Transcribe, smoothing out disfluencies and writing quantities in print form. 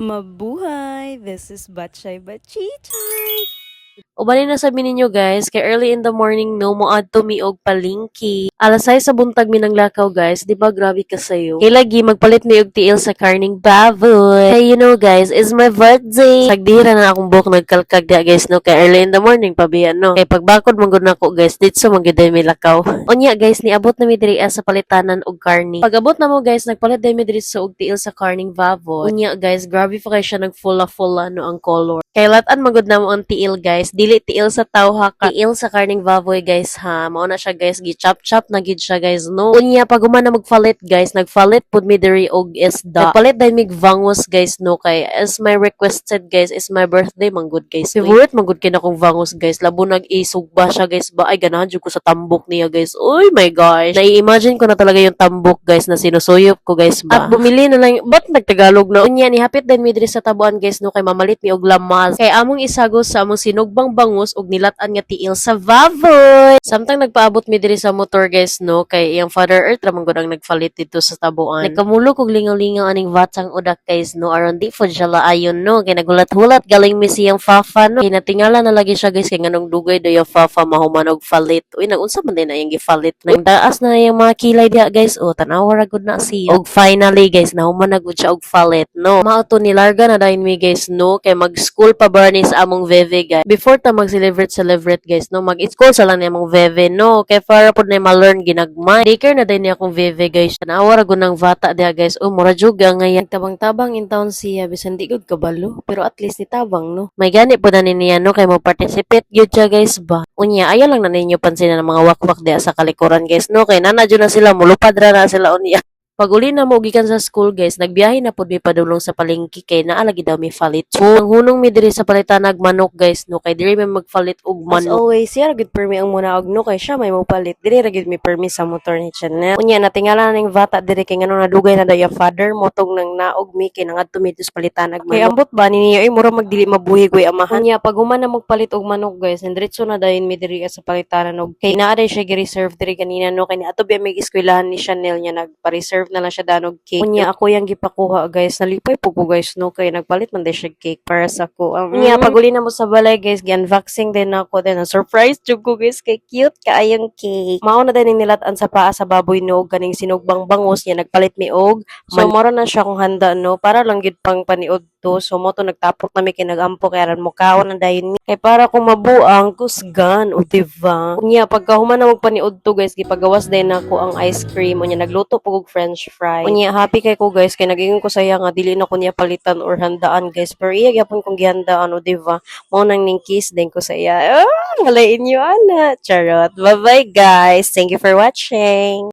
Mabuhay! This is Batchay Bachichay! Ubali na sabi ninyo guys, kay early in the morning no, mo adto mi og palingki. Alas 6 sa buntag mi nang lakaw guys, di ba grabe ka sayo? Kay lagi magpalit mi og tiil sa karning baboy. Hey, you know guys, is my birthday. Sagdira na akong buhok nagkalkag dia guys no, kay early in the morning pabiyan no. Kay pagbakod man gud nako guys, ditso man gid mi lakaw. Unya guys, niabot na mi diri sa palitanan og karni. Pag-abot na mo guys, nagpalit din mi diri sa og tiil sa karning baboy. Unya guys, grabe pa kay siya nagfula-fula no ang color. Kay latan magud na mo ang tiil guys, dili tiil sa tawha ka, tiil sa karning baboy guys ha. Mao na siya guys, gi-chop-chop na gid siya guys no. Unya pag na magfalit guys, nagfalit pud mi diri og isda. Nagpalit dai mig vangus guys no, kay as my requested guys is my birthday man gud guys. Favorite man gud kina kong vangus guys, labo nag-isugba siya guys ba, ay ganahan jud ko sa tambok niya guys. Oy my gosh, nai-imagine ko na talaga yung tambok guys na sinusuyop ko guys ba. At bumili na lang, ba't nagtagalog na? Unya ni hapit din mi diri sa tabuan guys no, kay mamalit mi og lamas. Kay among isagos sa among sinugbang bangus og nilatan nga tiil sa baboy. Samtang nagpaabot mi diri sa motor guys no, kay iyang Father Earth ramang gud ang nagfalit dito sa tabuan. Nagkamulok og lingaw-lingaw aning vatang udak guys no, aron di fud siya laayon no, kay nagulat-hulat galing mi siyang fafa no. Kay natingala na lagi siya guys, kay nganong dugay do yung fafa mahuman og falit. Uy, nagunsa man din na yung gifalit. Nagdaas na yung mga kilay diha guys, o tanawa ra gud na siya. Og finally guys, nahuman na gud siya og falit no. Mao to nilarga na dayon mi guys no, kay mag-school pa ba ni sa among veve guys. Before ta mag-celebrate guys no, mag-school sa lang ni among veve no, kay para pud na ma-learn ginagmay. Daycare na din ni akong veve guys. Tanawa ra gud nang bata diha guys. O mura juga ngayon. Tabang-tabang in town siya, bisan di gud kabalo, pero at least ni tabang no. May gani po na niya no, kay mo participate gyud siya guys ba. Unya ayaw lang na ninyo pansin ng mga wakwak diha sa kalikuran guys no, kay nana jud na sila, mulupad ra na sila unya. Pag uli na mo gikan sa school guys, nagbiyahe na pud mi padulong sa palengke kay naa lagi daw mi falit. So, ang hunong mi diri sa palitanag manok guys no, kay diri mi magfalit og manok. As always, siya gud permi ang muna og no, kay siya may mo palit. Diri ra gud mi permi sa motor ni Chanel. Unya natingala na ning bata diri kay ngano nadugay na daw yung father motong nang naog mi kay nangadto mi sa palitanag manok. Kay ambot ba ni niya ay mura magdili mabuhi koy amahan. Unya pag human na magpalit og manok guys, diretso na dayon mi diri sa palitanan og kay naa day siya gi-reserve diri kanina no, kay ni ato biya may eskwelahan ni Chanel niya nagpa-reserve na lang siya danog cake. Unya ako yang gipakuha guys, nalipay po ko guys no, kay nagpalit man din siya cake para sa ko. Unya pag uli na mo sa balay guys, gi-unboxing din ako din na surprise jud ko guys, kay cute kaayong cake. Mao na din ning nilatan sa paa sa baboy no, ganing sinugbang bangus niya nagpalit mi og. So mora na siya kung handa no, para lang gid pang paniod to. So mo to nagtapok na mi kay nagampo kay aran mo kaon na dayon mi. Kay para kung mabuang kusgan o diba. Unya pagka human na magpaniod to guys, gipagawas din ako ang ice cream. Unya nagluto po og french fry. Unya happy kay ko guys, kay naging ko saya nga dili na ko niya palitan or handaan guys. Pero iya gyapon kong gihandaan o diba. Mao nang ning kiss din ko sa iya. Ngalain niyo ana. Charot. Bye bye guys. Thank you for watching.